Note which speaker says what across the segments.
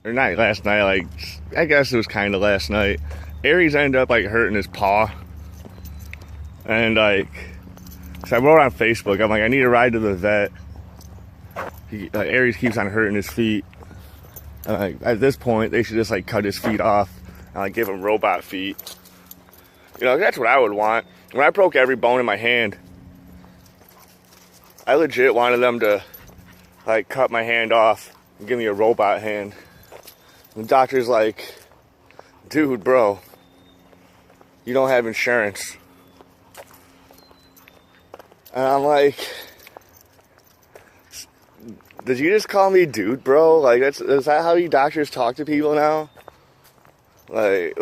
Speaker 1: or not last night, like, I guess it was kind of last night. Aries ended up, like, hurting his paw. And, like, so I wrote on Facebook, I'm like, I need a ride to the vet. Aries keeps on hurting his feet. And, like, at this point, they should just, like, cut his feet off and, like, give him robot feet. You know, that's what I would want. When I broke every bone in my hand, I legit wanted them to, like, cut my hand off and give me a robot hand. And the doctor's like, dude, bro, you don't have insurance. And I'm like, did you just call me dude, bro? Like, is that how you doctors talk to people now? Like,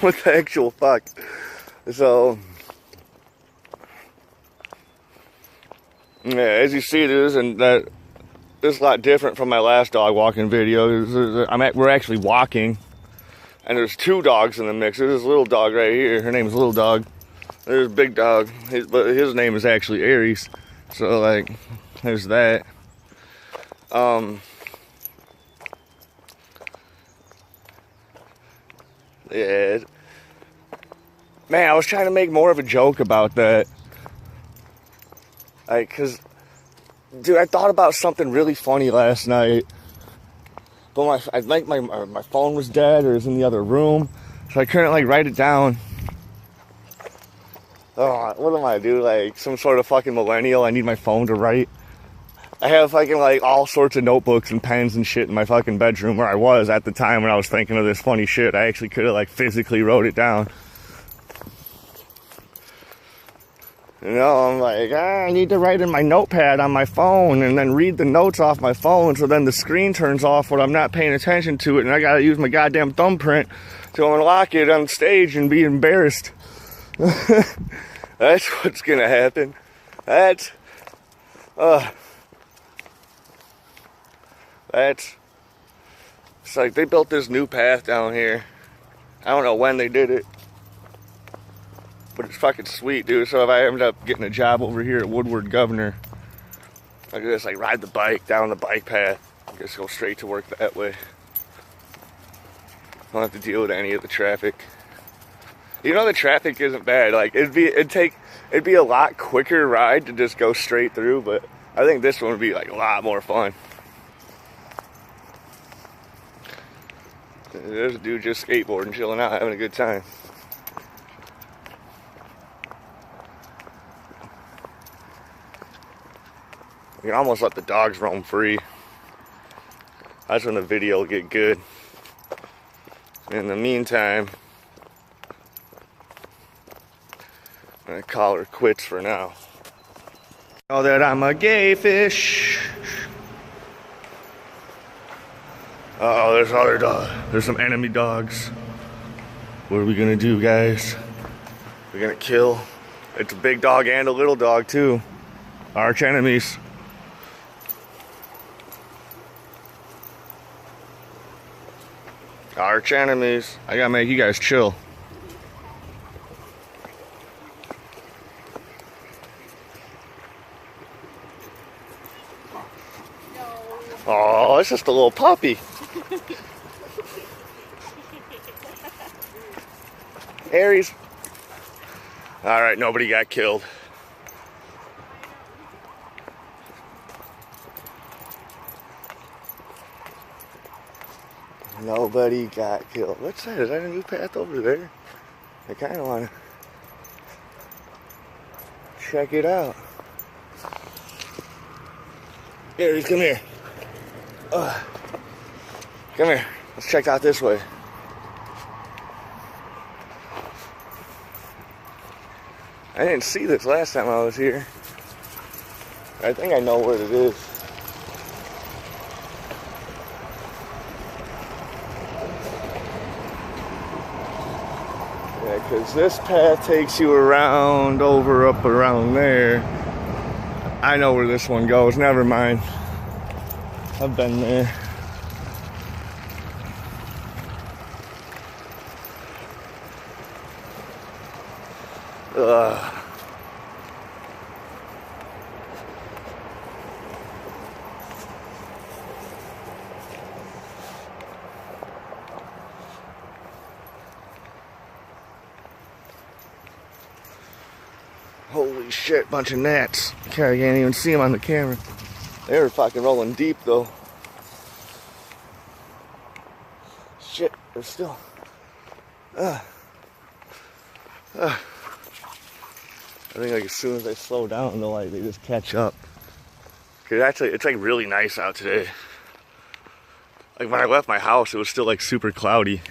Speaker 1: what the actual fuck? So, yeah, as you see, this is a lot different from my last dog walking video. We're actually walking, and there's two dogs in the mix. There's this little dog right here. Her name is Little Dog. There's Big Dog, but his name is actually Aries. So, like, there's that. Yeah. Man, I was trying to make more of a joke about that. Like, cause, dude, I thought about something really funny last night. But I think my phone was dead, or it was in the other room, so I couldn't, like, write it down. Oh, what am I, dude? Like, some sort of fucking millennial? I need my phone to write. I have fucking, like, all sorts of notebooks and pens and shit in my fucking bedroom, where I was at the time when I was thinking of this funny shit. I actually could have, like, physically wrote it down. You know, I'm like, I need to write in my notepad on my phone and then read the notes off my phone, so then the screen turns off when I'm not paying attention to it, and I gotta use my goddamn thumbprint to unlock it on stage and be embarrassed. That's what's gonna happen. It's like they built this new path down here. I don't know when they did it, but it's fucking sweet, dude. So if I end up getting a job over here at Woodward Governor, I can just, like, ride the bike down the bike path and just go straight to work that way. I don't have to deal with any of the traffic. You know, the traffic isn't bad. Like, it'd be a lot quicker ride to just go straight through, but I think this one would be, like, a lot more fun. There's a dude just skateboarding, chilling out, having a good time. You can almost let the dogs roam free. That's when the video will get good. In the meantime, I'm gonna call her quits for now. Know that I'm a gay fish. Uh-oh, there's other dogs. There's some enemy dogs. What are we gonna do, guys? We're gonna kill. It's a big dog and a little dog, too. Arch enemies. Arch enemies. I gotta make you guys chill. Oh, it's just a little puppy. Aries. Alright, nobody got killed. Nobody got killed. What's that? Is that a new path over there? I kind of want to check it out. Aries, come here. Come here. Let's check out this way. I didn't see this last time I was here. I think I know what it is. Yeah, because this path takes you around, over, up, around there. I know where this one goes. Never mind. I've been there. Holy shit, bunch of gnats. I can't even see them on the camera. They were fucking rolling deep though. Shit, they're still. I think like as soon as they slow down, they'll like they just catch up. Cause actually, it's like really nice out today. Like when I left my house, it was still like super cloudy,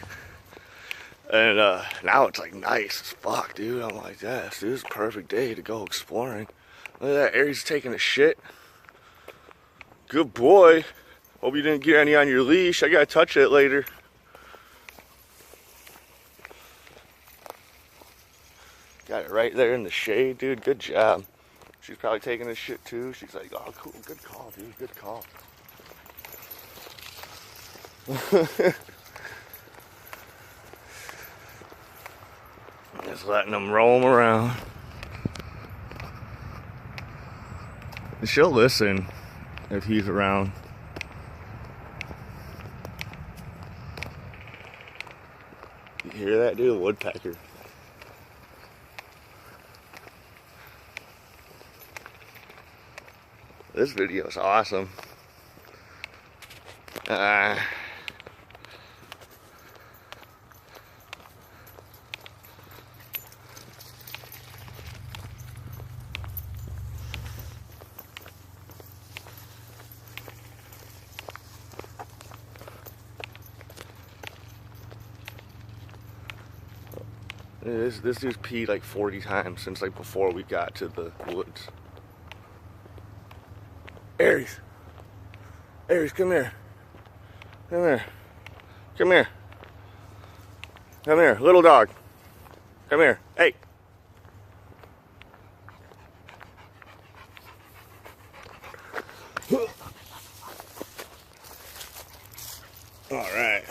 Speaker 1: and now it's like nice as fuck, dude. I'm like, yes, dude, it's a perfect day to go exploring. Look at that, Aries taking a shit. Good boy. Hope you didn't get any on your leash. I gotta touch it later. Got it right there in the shade, dude. Good job. She's probably taking a shit too. She's like, oh, cool. Good call, dude. Good call. Just letting them roam around. And she'll listen if he's around. You hear that, dude? A woodpecker. This video is awesome. This dude's peed like 40 times since like before we got to the woods. Aries. Aries, come here. Come here. Come here. Come here, little dog. Come here. Hey. All right.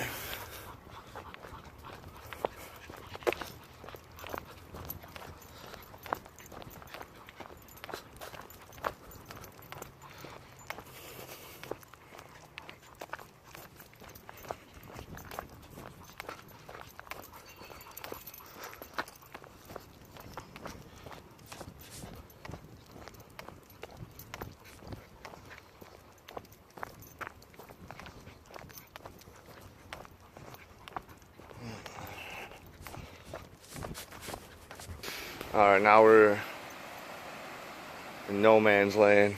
Speaker 1: Alright, now we're in no man's land.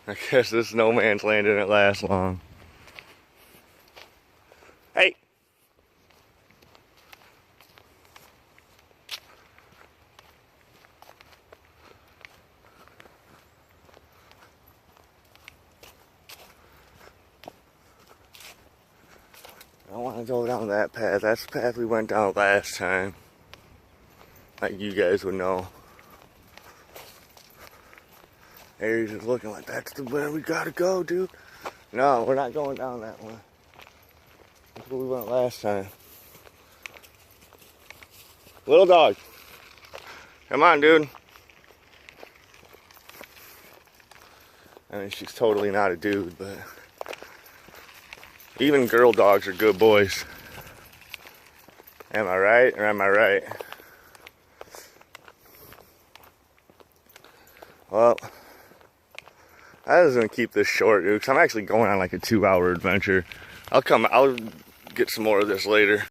Speaker 1: I guess this no man's land didn't last long. Hey! I don't want to go down that path. That's the path we went down last time. Like you guys would know. Aries is looking like that's the way we gotta go, dude. No, we're not going down that one. That's where we went last time. Little dog. Come on, dude. I mean, she's totally not a dude, but even girl dogs are good boys. Am I right or am I right? Well, I was gonna keep this short, dude, because I'm actually going on like a 2-hour adventure. I'll get some more of this later.